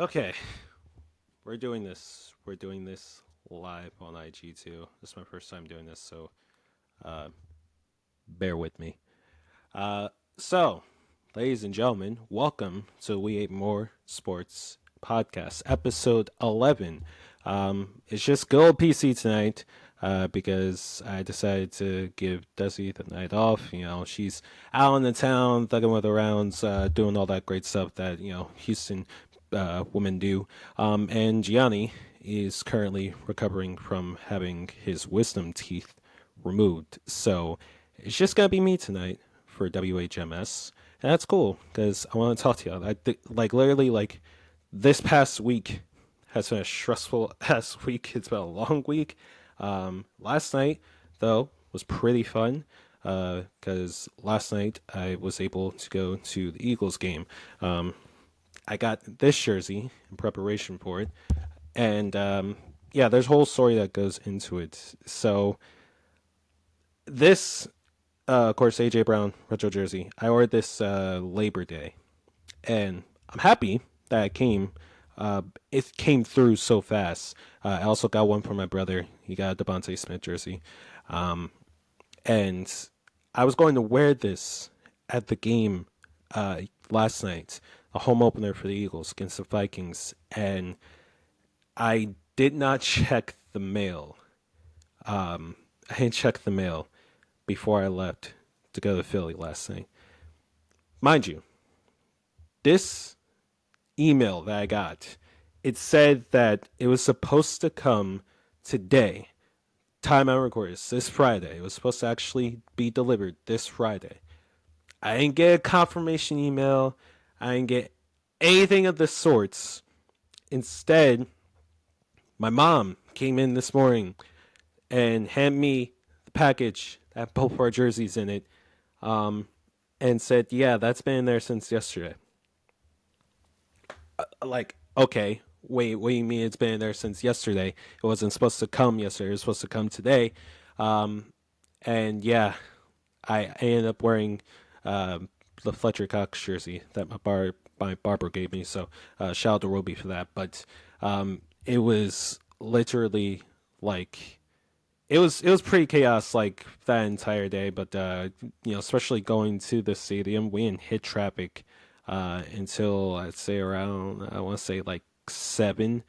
Okay, we're doing this. We're doing this live on IG too. This is my first time doing this, so uh, bear with me. Uh, so, ladies and gentlemen, welcome to We Ate More Sports podcast, episode 11. It's just good old PC tonight because I decided to give Desi the night off. You know, she's out in the town, thugging with her rounds, doing all that great stuff that, Houston women do. And Gianni is currently recovering from having his wisdom teeth removed. So it's just going to be me tonight for WHMS. And that's cool because I want to talk to you. Literally, this past week has been a stressful past week. It's been a long week. Last night, though, was pretty fun because last night I was able to go to the Eagles game. I got this jersey in preparation for it, and yeah, there's a whole story that goes into it. So this, of course, AJ Brown retro jersey. I ordered this Labor Day, and I'm happy that it came. It came through so fast. I also got one for my brother. He got a Devontae Smith jersey, and I was going to wear this at the game last night, a home opener for the Eagles against the Vikings, and I did not check the mail. I didn't check the mail before I left to go to Philly last night. Mind you, this email that I got, it said that it was supposed to come today. Time I record this Friday. It was supposed to actually be delivered this Friday. I didn't get a confirmation email. I didn't get anything of the sorts. Instead, my mom came in this morning and handed me the package that had both of our jerseys in it, and said, "Yeah, that's been in there since yesterday." Okay, wait, what do you mean it's been in there since yesterday? It wasn't supposed to come yesterday. It was supposed to come today. And yeah, I ended up wearing the Fletcher Cox jersey that my barber gave me. So shout out to Roby for that. But it was literally like it was pretty chaos like that entire day. But especially going to the stadium, we didn't hit traffic until I'd say around I want to say like 7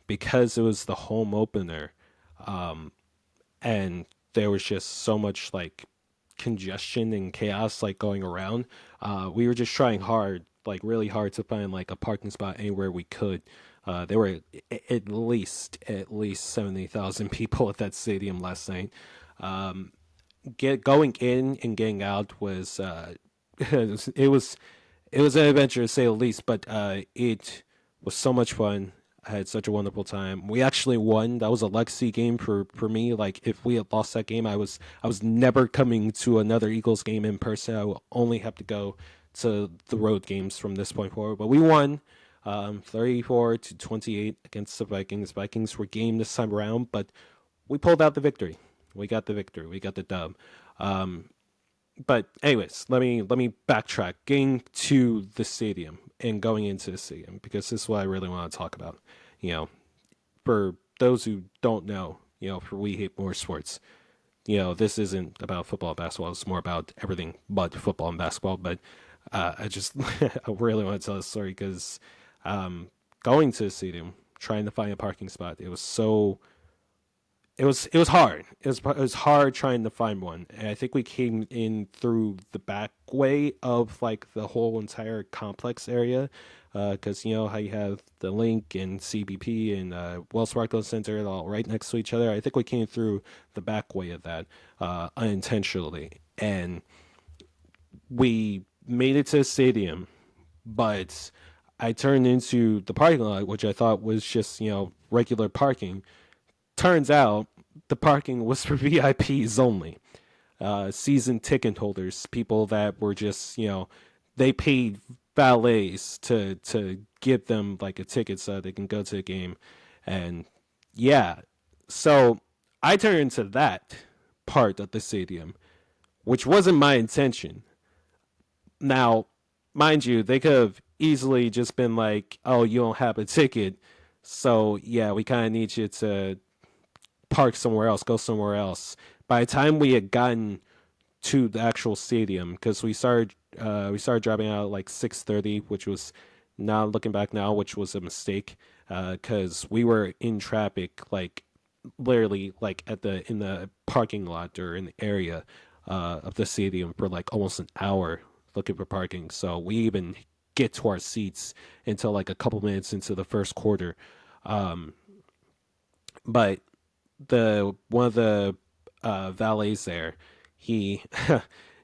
because it was the home opener, and there was just so much like congestion and chaos like going around. We were just trying hard, like really hard, to find like a parking spot anywhere we could. There were at least 70,000 people at that stadium last night. Get going in and getting out was it was an adventure to say the least, but it was so much fun. I had such a wonderful time. We actually won. That was a legacy game for me. Like if we had lost that game, I was never coming to another Eagles game in person. I will only have to go to the road games from this point forward. But we won, 34-28 against the Vikings. Vikings were game this time around, but we pulled out the victory. We got the victory. We got the dub. But anyways, let me backtrack. Getting to the stadium and going into the stadium because this is what I really want to talk about. You know, for those who don't know, for We Hate More Sports, this isn't about football and basketball. It's more about everything but football and basketball. But I just I really want to tell this story because going to the stadium, trying to find a parking spot, it was hard. It was hard trying to find one, and I think we came in through the back way of like the whole entire complex area, because you know how you have the Link and CBP and Wells Fargo Center all right next to each other. I think we came through the back way of that unintentionally, and we made it to the stadium, but I turned into the parking lot, which I thought was just regular parking. Turns out the parking was for VIPs only, season ticket holders, people that were just they paid valets to give them like a ticket so they can go to the game, and yeah, so I turned into that part of the stadium, which wasn't my intention. Now, mind you, they could have easily just been like, oh, you don't have a ticket. So yeah, we kind of need you to park somewhere else, go somewhere else. By the time we had gotten to the actual stadium, because we started driving out at like 6:30, which was, now looking back now, which was a mistake, because we were in traffic like literally like at the in the parking lot or in the area of the stadium for like almost an hour looking for parking. So we even get to our seats until like a couple minutes into the first quarter. Um, but the one of the valets there, he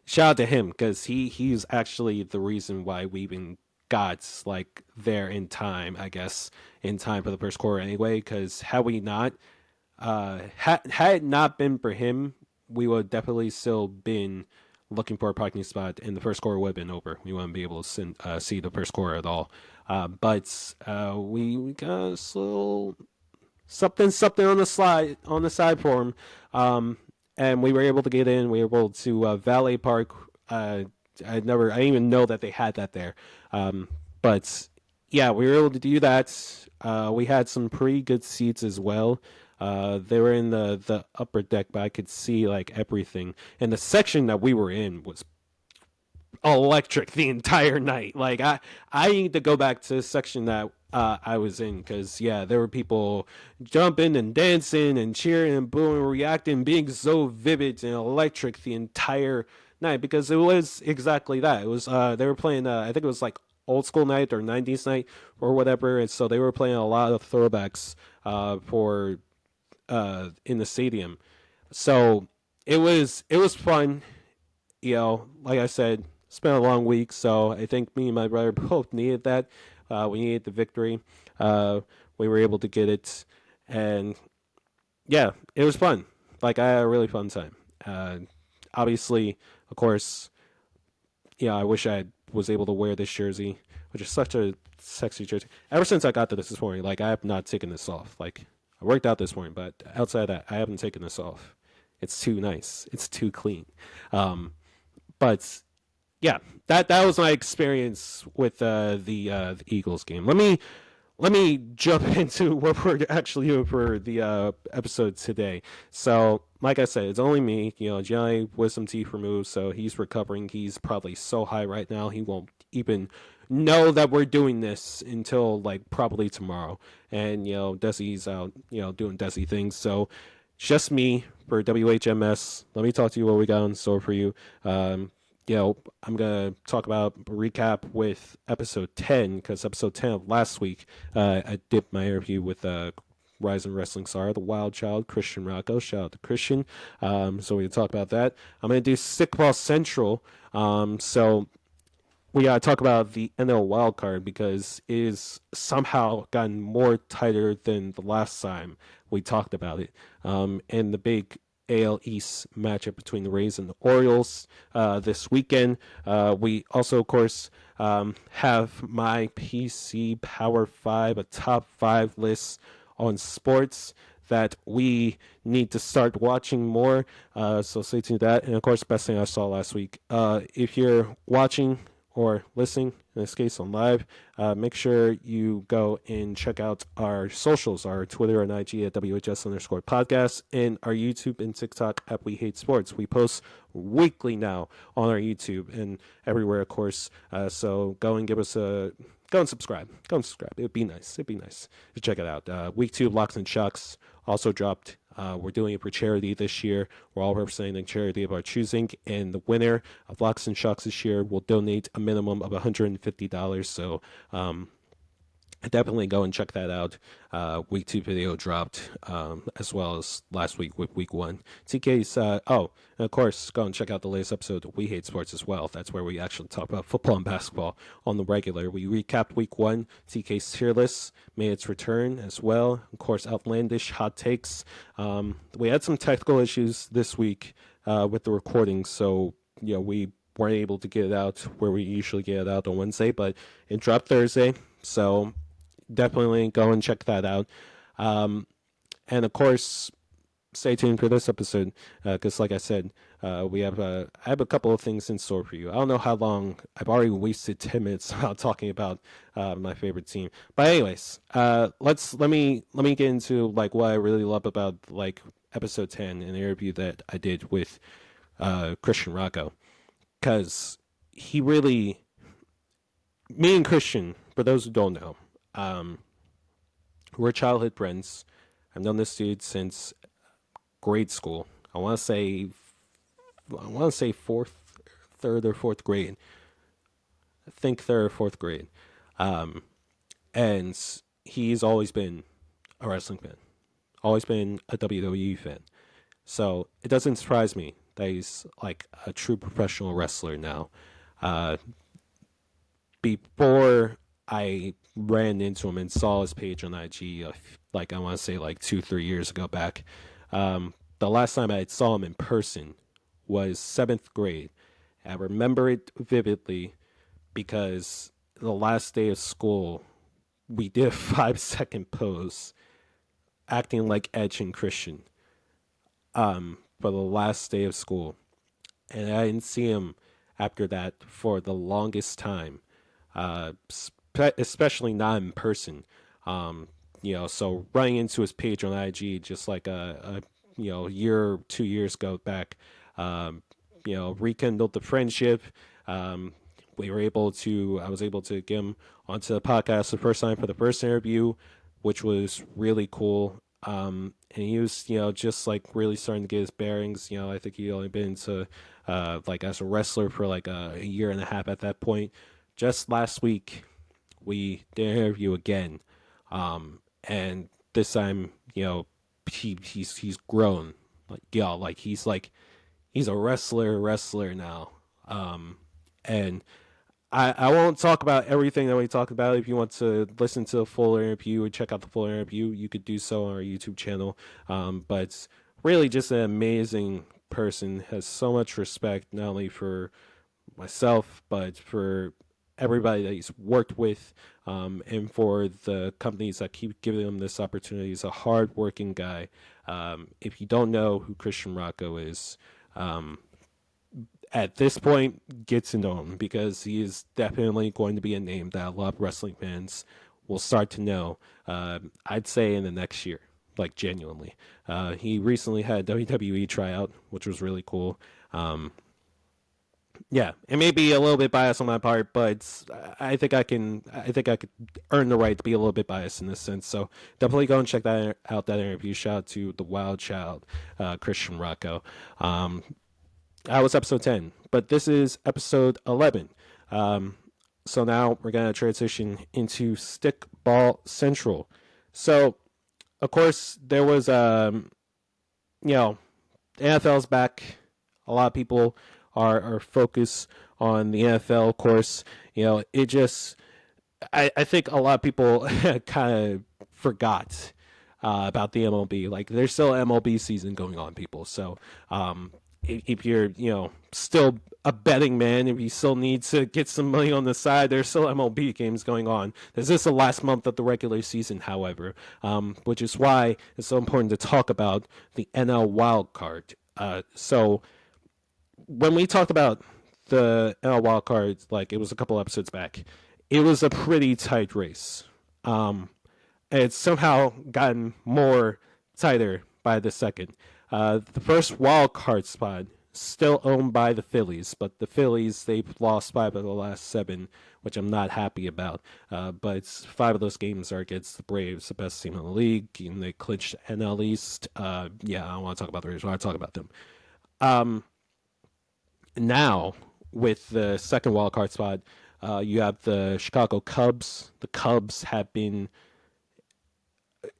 shout out to him because he's actually the reason why we even got like there in time, I guess, in time for the first quarter anyway. Because had we not, had it not been for him, we would definitely still been looking for a parking spot, and the first quarter would have been over. We wouldn't be able to see the first quarter at all. But we got a little something on the side for him, and we were able to get in. We were able to valet park. I didn't even know that they had that there, but yeah, we were able to do that. We had some pretty good seats as well. They were in the upper deck, but I could see like everything. And the section that we were in was electric the entire night. Like I need to go back to the section that I was in because yeah, there were people jumping and dancing and cheering and booing, reacting, being so vivid and electric the entire night because it was exactly that. It was they were playing. I think it was like old school night or 90s night or whatever, and so they were playing a lot of throwbacks for in the stadium. So it was fun, like I said, it's been a long week, so I think me and my brother both needed that. We needed the victory. We were able to get it, and yeah, it was fun. Like I had a really fun time. Obviously, of course, I wish I was able to wear this jersey, which is such a sexy jersey. Ever since I got to this morning, like I have not taken this off. Like I worked out this morning, but outside of that, I haven't taken this off. It's too nice. It's too clean. Um, but yeah, that was my experience with the Eagles game. Let me jump into what we're actually doing for the episode today. So, like I said, it's only me. Gianni with some teeth removed, so he's recovering. He's probably so high right now he won't even know that we're doing this until like probably tomorrow. And Desi's out, doing Desi things. So, it's just me for WHMS. Let me talk to you what we got in store for you. I'm going to talk about recap with episode 10 because episode 10 of last week, I did my interview with Rising Wrestling Star, the Wild Child, Christian Rocco. Shout out to Christian. So we can talk about that. I'm going to do Stickball Central. So we got to talk about the NL wild card because it is somehow gotten more tighter than the last time we talked about it. And the big AL East matchup between the Rays and the Orioles this weekend. We also, of course, have my PC Power 5, a top 5 list on sports that we need to start watching more. So stay tuned to that. And of course, best thing I saw last week. If you're watching or listening, in this case on live, make sure you go and check out our socials, our Twitter and IG at WHS_podcast, and our YouTube and TikTok at We Hate Sports. We post weekly now on our YouTube and everywhere, of course. So go and go and subscribe. Go and subscribe. It'd be nice. It'd be nice to check it out. Week 2 Locks and Shocks also dropped. We're doing it for charity this year. We're all representing a charity of our choosing, and the winner of Locks and Shocks this year will donate a minimum of $150. So definitely go and check that out. Week 2 video dropped, as well as last week with week 1. TK's, and of course, go and check out the latest episode of We Hate Sports as well. That's where we actually talk about football and basketball on the regular. We recapped week 1. TK's tier list made its return as well. Of course, outlandish hot takes. We had some technical issues this week with the recording, so we weren't able to get it out where we usually get it out on Wednesday, but it dropped Thursday. So definitely go and check that out. And of course, stay tuned for this episode because, like I said, we have I have a couple of things in store for you. I don't know how long I've already wasted 10 minutes about talking about my favorite team, but anyways, let me get into like what I really love about like episode 10, an interview that I did with Christian Rocco, because he really, me and Christian, for those who don't know, um, we're childhood friends. I've known this dude since grade school. I want to say third or fourth grade. I think third or fourth grade. Um, and he's always been a wrestling fan, always been a WWE fan. So it doesn't surprise me that he's like a true professional wrestler now. Uh, Before I ran into him and saw his page on IG, like I want to say like 2 3 years ago back, the last time I saw him in person was seventh grade. I remember it vividly because the last day of school, we did a 5 second pose acting like Edge and Christian for the last day of school. And I didn't see him after that for the longest time, especially not in person. Um, so running into his page on IG just like a year 2 years ago back, um, rekindled the friendship. Um, I was able to get him onto the podcast the first time for the first interview, which was really cool. And he was, just like really starting to get his bearings. I think he only been to, like as a wrestler for like a year and a half at that point. Just last week, we did an interview again, and this time, he's grown, he's a wrestler now, and I won't talk about everything that we talked about. If you want to listen to the full interview or check out the full interview, you could do so on our YouTube channel. But really, just an amazing person. Has so much respect not only for myself, but for everybody that he's worked with, and for the companies that keep giving him this opportunity. He's a hard-working guy. If you don't know who Christian Rocco is, at this point, get to know him because he is definitely going to be a name that a lot of wrestling fans will start to know. I'd say in the next year, like genuinely. He recently had a WWE tryout, which was really cool. Yeah, it may be a little bit biased on my part, but I think I can. I think I could earn the right to be a little bit biased in this sense. So definitely go and check that out. That interview. Shout out to the Wild Child, Christian Rocco. That was episode 10, but this is episode 11. So now we're going to transition into Stickball Central. So, of course, there was, NFL's back. A lot of people are focused on the NFL, of course. It just, I think a lot of people kind of forgot about the MLB. Like, there's still MLB season going on, people. So, if you're, still a betting man, if you still need to get some money on the side, there's still MLB games going on. This is the last month of the regular season, however, which is why it's so important to talk about the NL wild card. So when we talked about the NL wild card, like it was a couple episodes back, it was a pretty tight race. And it's somehow gotten more tighter by the second. The first wild card spot still owned by the Phillies, but the Phillies, they've lost 5 of the last 7, which I'm not happy about. But 5 of those games are against the Braves, the best team in the league, and they clinched NL East. Yeah, I don't want to talk about the Braves. I want to talk about them. Now, with the second wild card spot, you have the Chicago Cubs. The Cubs have been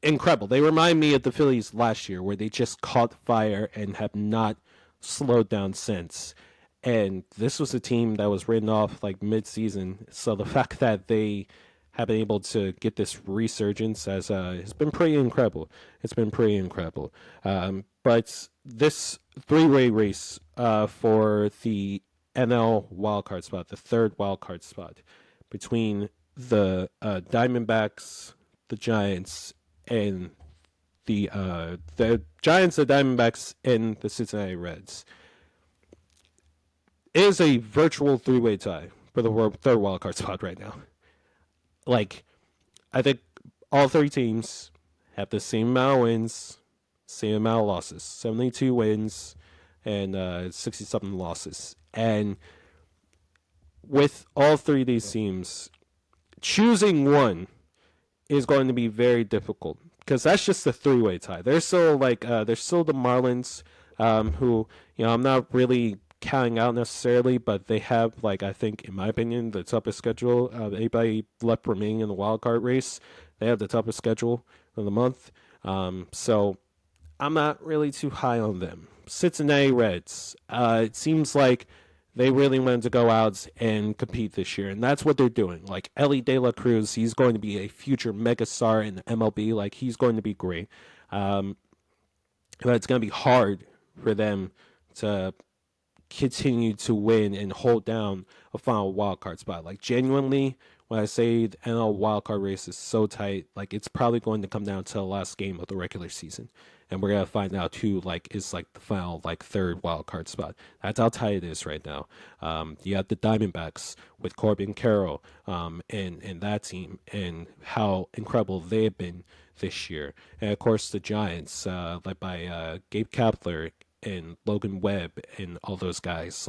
incredible. They remind me of the Phillies last year, where they just caught fire and have not slowed down since. And this was a team that was written off like mid-season. So the fact that they have been able to get this resurgence has been pretty incredible. It's been pretty incredible. But this three-way race for the NL wildcard spot, the third wildcard spot, between the Diamondbacks, the Giants, and the Giants, the Diamondbacks, and the Cincinnati Reds. It is a virtual three-way tie for the third wild card spot right now. Like, I think all three teams have the same amount of wins, same amount of losses. 72 wins and 60-something losses. And with all three of these teams, choosing one is going to be very difficult because that's just a three-way tie. There's still there's still the Marlins, who I'm not really counting out necessarily, but they have I think in my opinion the toughest schedule of anybody left remaining in the wild card race. They have the toughest schedule of the month, so I'm not really too high on them. Cincinnati Reds. It seems like they really wanted to go out and compete this year, and that's what they're doing. Like Ellie De La Cruz, he's going to be a future megastar in the MLB. Like he's going to be great, but it's going to be hard for them to continue to win and hold down a final wild card spot. Like genuinely, when I say the NL wild card race is so tight, like it's probably going to come down to the last game of the regular season, and we're gonna find out who is the final third wild card spot. That's how tight it is right now. You have the Diamondbacks with Corbin Carroll, and that team, and how incredible they've been this year, and of course the Giants, led by Gabe Kapler and Logan Webb and all those guys.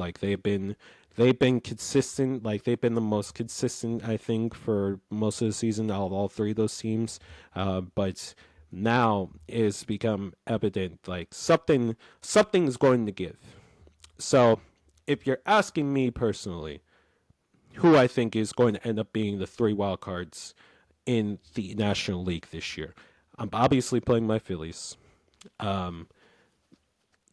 They've been consistent. Like they've been the most consistent, I think, for most of the season out of all three of those teams. But now it's become evident something's going to give. So if you're asking me personally, who I think is going to end up being the three wild cards in the National League this year, I'm obviously playing my Phillies.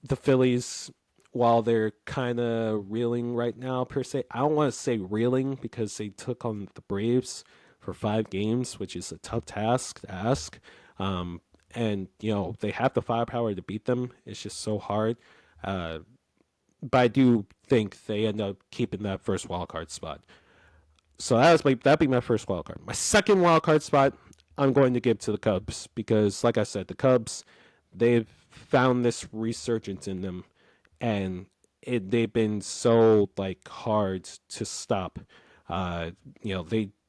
The Phillies, while they're kind of reeling right now per se, I don't want to say reeling because they took on the Braves for 5 games, which is a tough task to ask. And they have the firepower to beat them. It's just so hard. But I do think they end up keeping that first wild card spot. So that'd be my first wild card. My second wild card spot, I'm going to give to the Cubs because, like I said, the Cubs, they've found this resurgence in them, and they've been so hard to stop. They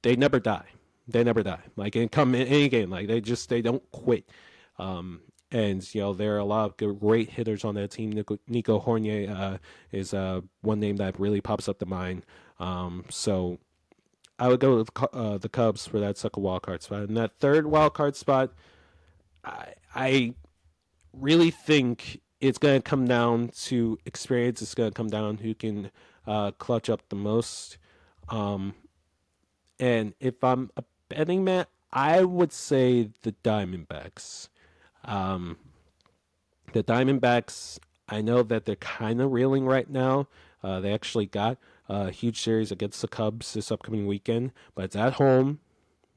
never die. They never die. Like in any game, they don't quit. And there are a lot of great hitters on that team. Nico Hornier is one name that really pops up to mind. So I would go with the Cubs for that second wild card spot. And that third wild card spot, I really think it's going to come down to experience. It's going to come down who can clutch up the most. And if I'm a betting man, I would say the Diamondbacks. The Diamondbacks, I know that they're kind of reeling right now. They actually got a huge series against the Cubs this upcoming weekend, but it's at home.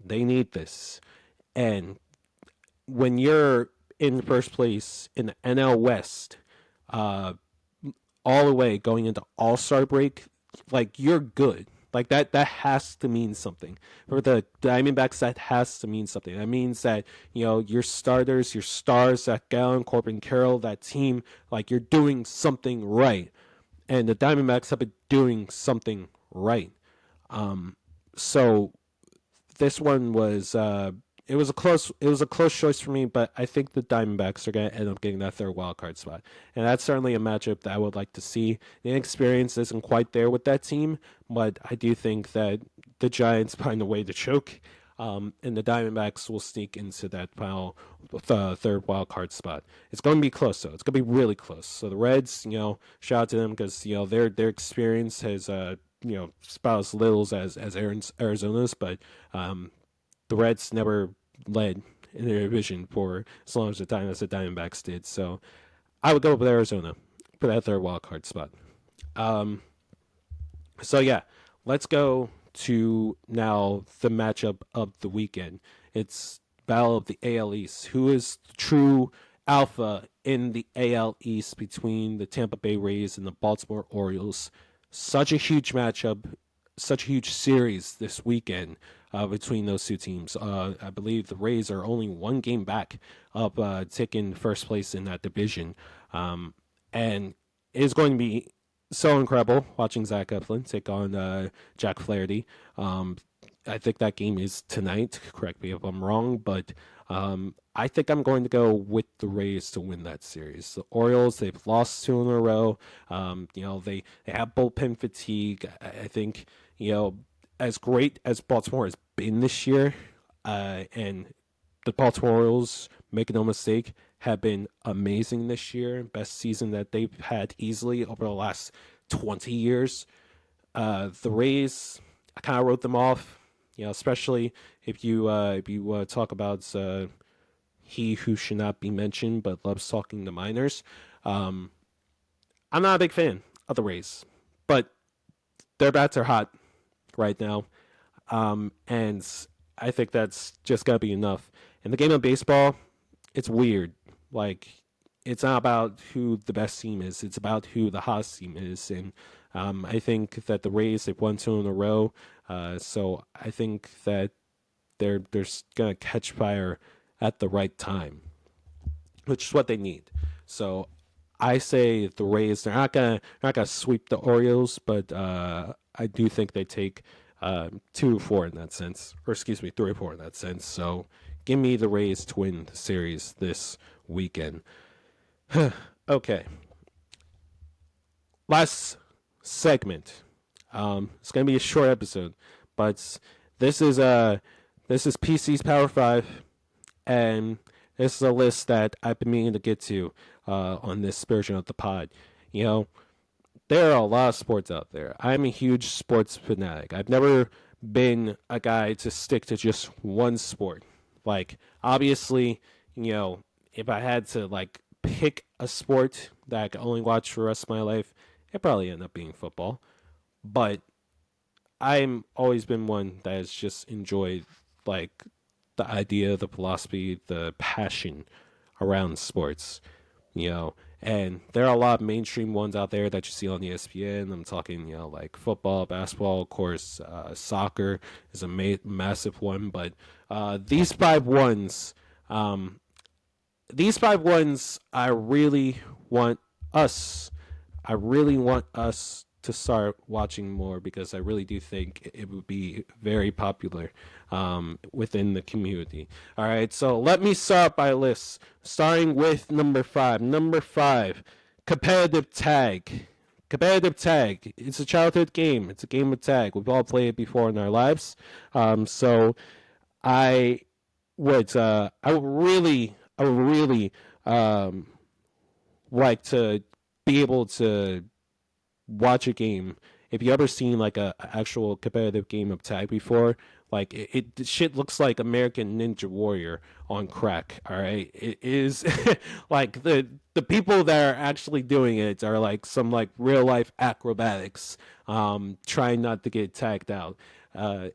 They need this. And when you're in first place in the NL West, all the way going into All-Star break, you're good. That has to mean something. For the Diamondbacks, that has to mean something. That means that, your starters, your stars, Zach Gallen, Corbin Carroll, that team, you're doing something right. And the Diamondbacks have been doing something right. So this one was it was a close choice for me, but I think the Diamondbacks are going to end up getting that third wild card spot, and that's certainly a matchup that I would like to see. The inexperience isn't quite there with that team, but I do think that the Giants find a way to choke, and the Diamondbacks will sneak into that final third wild card spot. It's going to be close, though. It's going to be really close. So the Reds, shout out to them because their experience has about as little as Arizona's, but the Reds never led in their division for as long as the time as the Diamondbacks did. So I would go with Arizona for that third wild card spot. So yeah, let's go to now the matchup of the weekend. It's Battle of the AL East. Who is the true alpha in the AL East between the Tampa Bay Rays and the Baltimore Orioles? Such a huge matchup, such a huge series this weekend. between those two teams. I believe the Rays are only one game back of taking first place in that division. And it is going to be so incredible watching Zach Eflin take on Jack Flaherty. I think that game is tonight. Correct me if I'm wrong, but I think I'm going to go with the Rays to win that series. The Orioles, they've lost two in a row. They have bullpen fatigue. I think, as great as Baltimore has been this year, and the Baltimore Orioles, make no mistake, have been amazing this year. Best season that they've had easily over the last 20 years. The Rays, I kind of wrote them off, especially if you talk about he who should not be mentioned but loves talking to minors. I'm not a big fan of the Rays, but their bats are hot right now, and I think that's just gotta be enough. In the game of baseball, it's weird. Like, it's not about who the best team is; it's about who the hottest team is. And I think that the Rays, they've won two in a row, so I think that they're gonna catch fire at the right time, which is what they need. So I say the Rays. They're not gonna sweep the Orioles, but I do think they take 2-4 in that sense, or excuse me, 3-4 in that sense. So give me the Rays to win the series this weekend. Okay, last segment. It's gonna be a short episode, but this is PC's Power Five, and this is a list that I've been meaning to get to on this version of the pod. You know, there are a lot of sports out there. I'm a huge sports fanatic. I've never been a guy to stick to just one sport. Like, obviously, if I had to like pick a sport that I could only watch for the rest of my life, it probably end up being football. But I'm always been one that has just enjoyed like the idea, the philosophy, the passion around sports, And there are a lot of mainstream ones out there that you see on ESPN. I'm talking, like football, basketball, of course, soccer is a massive one. But these five ones, I really want us. I really want us to start watching more because I really do think it would be very popular within the community. All right, so let me start by list, starting with number 5. Number 5, competitive tag. Competitive tag. It's a childhood game. It's a game of tag. We've all played it before in our lives. So I I would really like to be able to watch a game. If you ever seen like a actual competitive game of tag before, like it shit looks like American Ninja Warrior on crack. All right, it is like the people that are actually doing it are like some like real life acrobatics, trying not to get tagged out.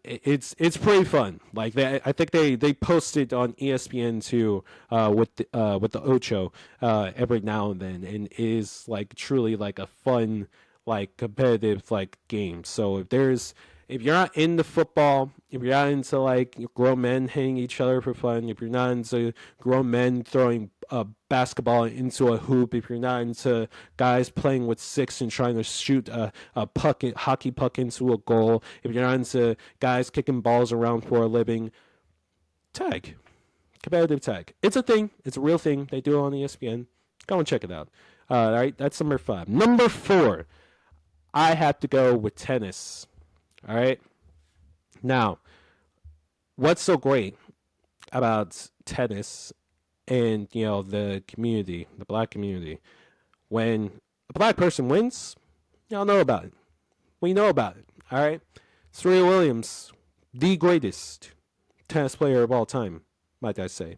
It's pretty fun. Like I think they posted on ESPN too, with the Ocho every now and then, and it is like truly like a fun like competitive like game. So if you're not into football, if you're not into like grown men hitting each other for fun, if you're not into grown men throwing a basketball into a hoop, if you're not into guys playing with six and trying to shoot a puck, hockey puck into a goal, if you're not into guys kicking balls around for a living, tag, competitive tag. It's a thing. It's a real thing. They do it on ESPN. Go and check it out. All right, that's number 5. Number 4, I have to go with tennis. All right. Now, what's so great about tennis and the community, the black community? When a black person wins, y'all know about it. We know about it. All right. Serena Williams, the greatest tennis player of all time, might I say,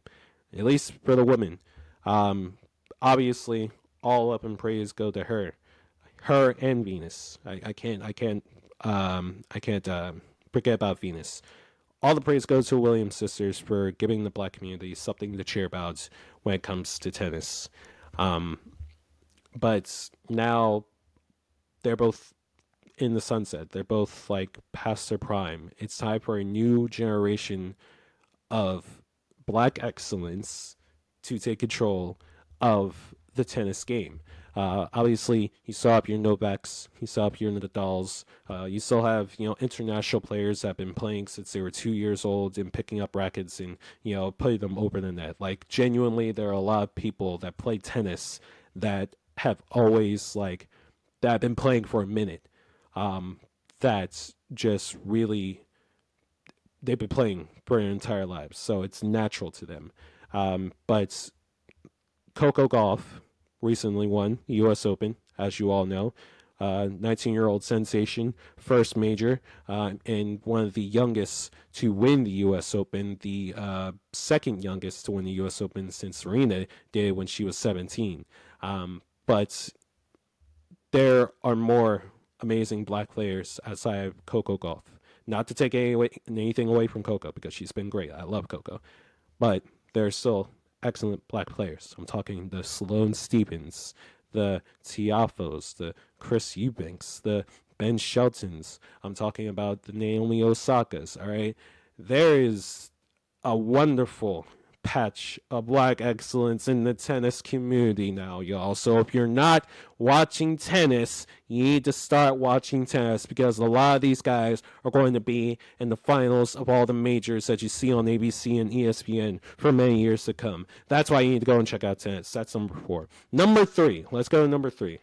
at least for the women. Obviously, all up in praise go to her and Venus. I can't forget about Venus. All the praise goes to Williams sisters for giving the black community something to cheer about when it comes to tennis. But now they're both in the sunset. They're both like past their prime. It's time for a new generation of black excellence to take control of the tennis game. Obviously, you saw up your Novaks, you saw up your Nadals. You still have international players that have been playing since they were 2 years old and picking up rackets and putting them over the net. Like genuinely, there are a lot of people that play tennis that have always that have been playing for a minute. That's just really they've been playing for their entire lives, so it's natural to them. But Coco Golf recently won the U.S. Open, as you all know. 19-year-old sensation, first major, and one of the youngest to win the U.S. Open, the second youngest to win the U.S. Open since Serena did when she was 17. But there are more amazing black players outside of Coco Golf. Not to take anything away from Coco, because she's been great. I love Coco. But there's still excellent black players. I'm talking the Sloane Stephens, the Tiafos, the Chris Eubanks, the Ben Sheltons. I'm talking about the Naomi Osakas, all right? There is a wonderful patch of black excellence in the tennis community now, y'all. So if you're not watching tennis, you need to start watching tennis, because a lot of these guys are going to be in the finals of all the majors that you see on ABC and ESPN for many years to come. That's why you need to go and check out tennis. That's number 4. Number 3. Let's go to number 3.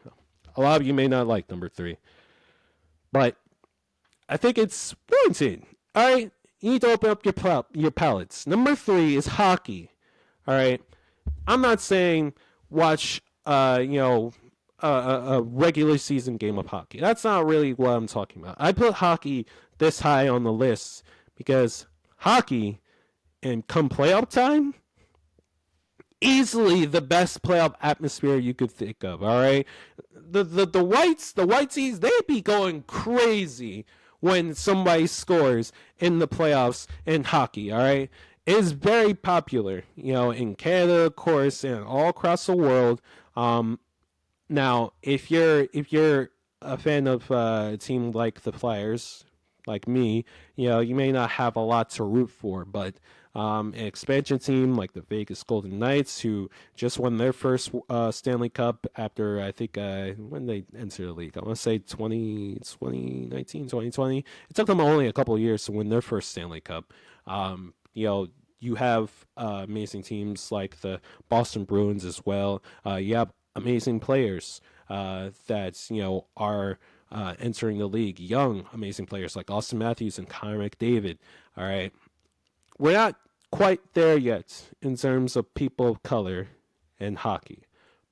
A lot of you may not like number 3, but I think it's warranted. All right? You need to open up your palates. Number 3 is hockey. All right. I'm not saying watch a regular season game of hockey. That's not really what I'm talking about. I put hockey this high on the list because hockey, and come playoff time, easily the best playoff atmosphere you could think of. All right. The whitesies, they be going crazy when somebody scores in the playoffs in hockey, all right? It is very popular, in Canada, of course, and all across the world. Now, if you're a fan of a team like the Flyers, like me, you may not have a lot to root for, but an expansion team like the Vegas Golden Knights, who just won their first Stanley Cup after, I think, when they entered the league. I want to say 2019, 2020. It took them only a couple of years to win their first Stanley Cup. You have amazing teams like the Boston Bruins as well. You have amazing players that, are entering the league. Young, amazing players like Austin Matthews and Connor McDavid. All right. We're not quite there yet in terms of people of color in hockey,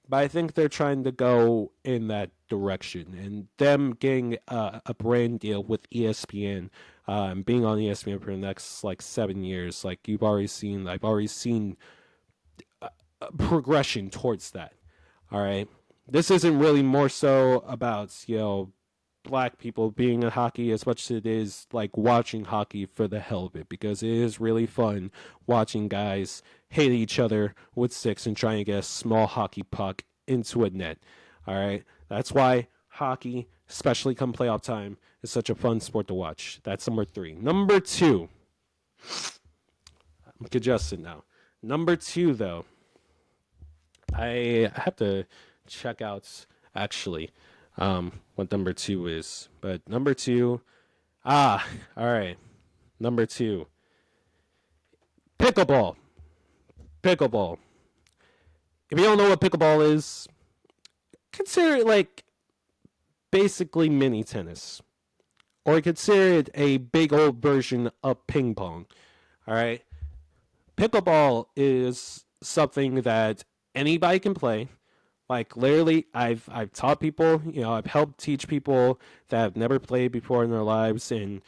but I think they're trying to go in that direction, and them getting a brand deal with ESPN, being on ESPN for the next 7 years. I've already seen progression towards that. All right, this isn't really more so about black people being in hockey as much as it is watching hockey for the hell of it, because it is really fun watching guys hit each other with sticks and trying to get a small hockey puck into a net. All right, that's why hockey, especially come playoff time, is such a fun sport to watch. That's number 3. Number 2, I'm congested now. Number 2, though, I have to check out actually what number 2 is. But number 2, all right. Number 2, pickleball. Pickleball. If you don't know what pickleball is, consider it basically mini tennis. Or consider it a big old version of ping pong. All right. Pickleball is something that anybody can play. Literally, I've taught people, I've helped teach people that have never played before in their lives, and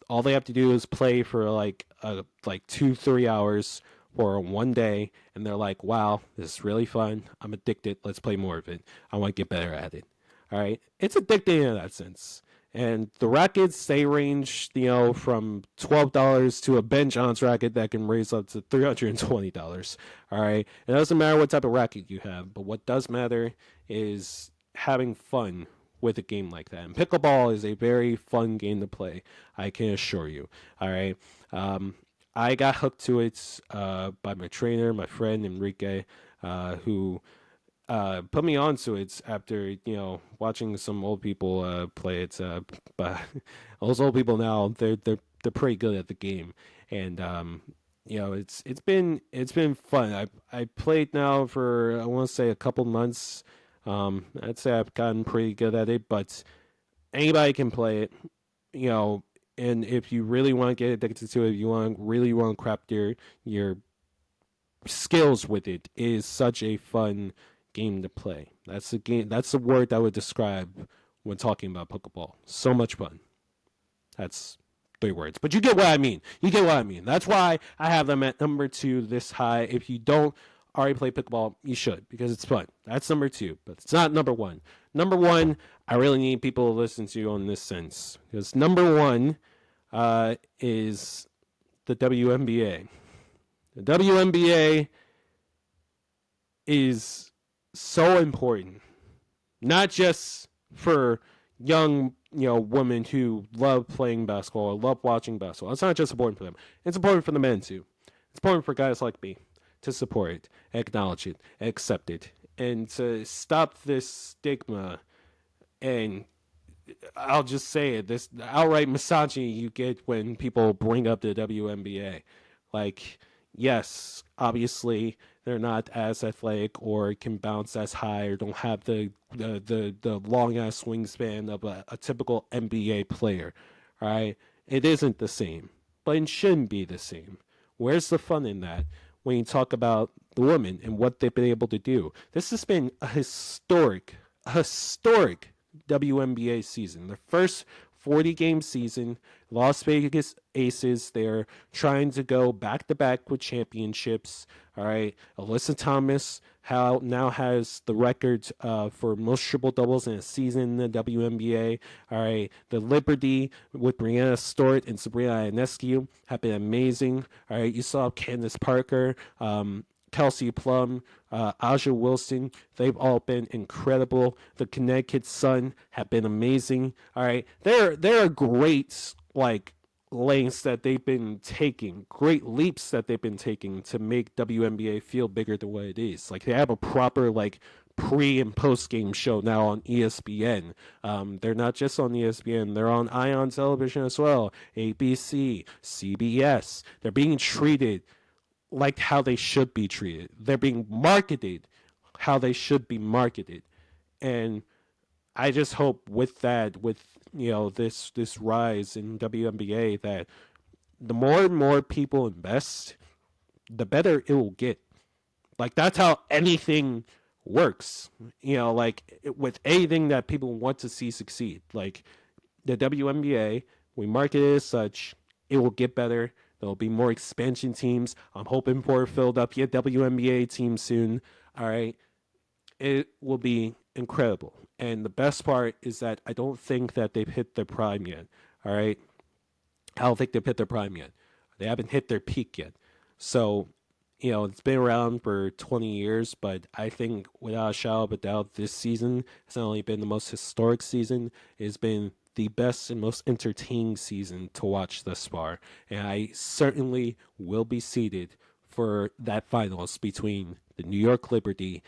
all they have to do is play for 2-3 hours for one day, and they're like, wow, this is really fun. I'm addicted. Let's play more of it. I want to get better at it. All right, it's addicting in that sense. And the rackets, they range, from $12 to a Ben Johns racket that can raise up to $320. All right. It doesn't matter what type of racket you have, but what does matter is having fun with a game like that. And pickleball is a very fun game to play, I can assure you. All right. I got hooked to it by my trainer, my friend Enrique, who put me onto it after watching some old people play it. But those old people now they're pretty good at the game, and it's been fun. I played now for I want to say a couple months. I'd say I've gotten pretty good at it, but anybody can play it. You know, and if you really want to get addicted to it, you really want to craft your skills with it, is such a fun game to play. That's the game. That's the word I would describe when talking about pickleball. So much fun. That's 3 words, but you get what I mean. You get what I mean. That's why I have them at number 2 this high. If you don't already play pickleball, you should, because it's fun. That's number 2, but it's not number 1. Number 1, I really need people to listen to on this sense, because number 1 is the WNBA. The WNBA is so important, not just for young women who love playing basketball or love watching basketball. It's not just important for them. It's important for the men too. It's important for guys like me to support it, acknowledge it, accept it, and to stop this stigma. And I'll just say it, this outright misogyny you get when people bring up the WNBA. Like, yes, obviously they're not as athletic or can bounce as high or don't have the long ass wingspan of a typical NBA player. All right, it isn't the same, but it shouldn't be the same. Where's the fun in that? When you talk about the women and what they've been able to do, this has been a historic WNBA season. The first 40-game season, Las Vegas Aces, they're trying to go back-to-back with championships. All right, Alyssa Thomas now has the record for most triple-doubles in a season in the WNBA. All right, the Liberty with Brianna Stewart and Sabrina Ionescu have been amazing. All right, you saw Candace Parker, Kelsey Plum, Aja Wilson, they've all been incredible. The Connecticut Sun have been amazing. All right, they're great lanes that they've been taking, great leaps that they've been taking to make WNBA feel bigger than what it is. Like, they have a proper pre and post game show now on ESPN. They're not just on ESPN; they're on Ion Television as well, ABC, CBS. They're being treated like how they should be treated. They're being marketed how they should be marketed. And I just hope with that, with this rise in WNBA, that the more and more people invest, the better it will get. Like, that's how anything works. With anything that people want to see succeed. Like, the WNBA, we market it as such, it will get better. There'll be more expansion teams. I'm hoping for a Philadelphia WNBA team soon. All right. It will be incredible. And the best part is that I don't think that they've hit their prime yet. All right. I don't think they've hit their prime yet. They haven't hit their peak yet. So, it's been around for 20 years, but I think without a shadow of a doubt, this season has not only been the most historic season, it's been the best and most entertaining season to watch thus far. And I certainly will be seated for that finals between the New York Liberty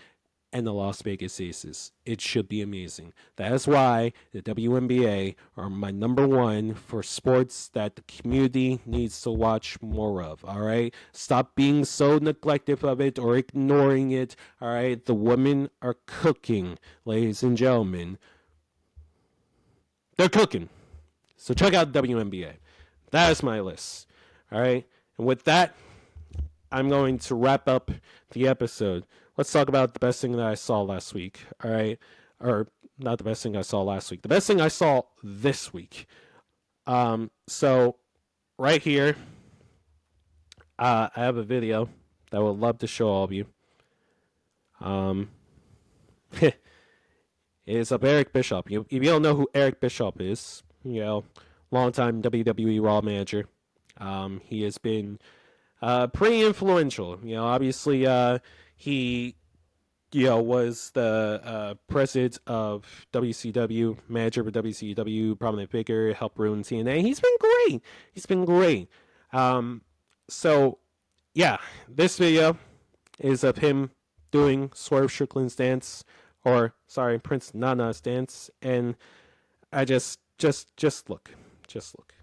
and the Las Vegas Aces. It should be amazing. That is why the WNBA are my number 1 for sports that the community needs to watch more of. All right? Stop being so neglective of it or ignoring it. All right? The women are cooking, ladies and gentlemen. They're cooking. So check out WNBA. That is my list. All right? And with that, I'm going to wrap up the episode. Let's talk about the best thing that I saw last week. All right? Or not the best thing I saw last week. The best thing I saw this week. So right here, I have a video that I would love to show all of you. Is of Eric Bischoff. If you don't know who Eric Bischoff is, longtime WWE Raw manager. He has been pretty influential. Obviously, he was the president of WCW, manager of WCW, prominent figure, helped ruin TNA. He's been great. He's been great. So, yeah, this video is of him doing Swerve Strickland's dance, or sorry, Prince Nana's dance, and I just look. Just look.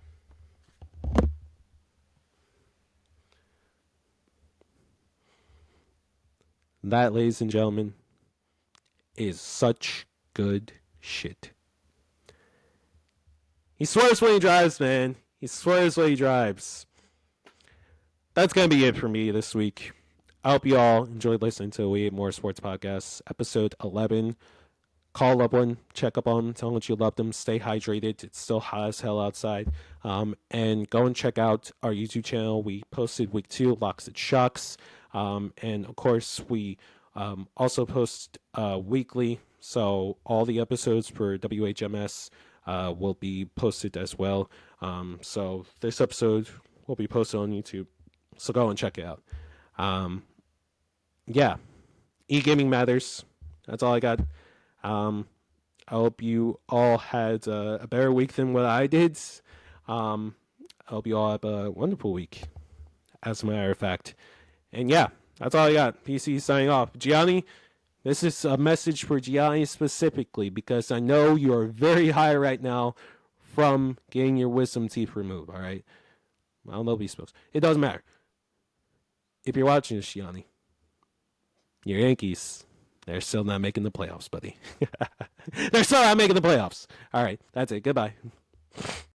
That, ladies and gentlemen, is such good shit. He swears when he drives, man. He swears when he drives. That's going to be it for me this week. I hope you all enjoyed listening to We Hate More Sports Podcast, episode 11. Call a loved one, check up on them, tell them that you love them, stay hydrated. It's still hot as hell outside. And go and check out our YouTube channel. We posted week 2, Locks and Shocks. And of course, we also post weekly. So all the episodes for WHMS will be posted as well. So this episode will be posted on YouTube. So go and check it out. Yeah, e-gaming matters. That's all I got. I hope you all had a better week than what I did. I hope you all have a wonderful week, as a matter of fact. And yeah, that's all I got. PC signing off. Gianni, this is a message for Gianni specifically, because I know you are very high right now from getting your wisdom teeth removed, all right? I don't know if he's supposed. It doesn't matter. If you're watching this, Gianni, your Yankees, they're still not making the playoffs, buddy. They're still not making the playoffs. All right, that's it. Goodbye.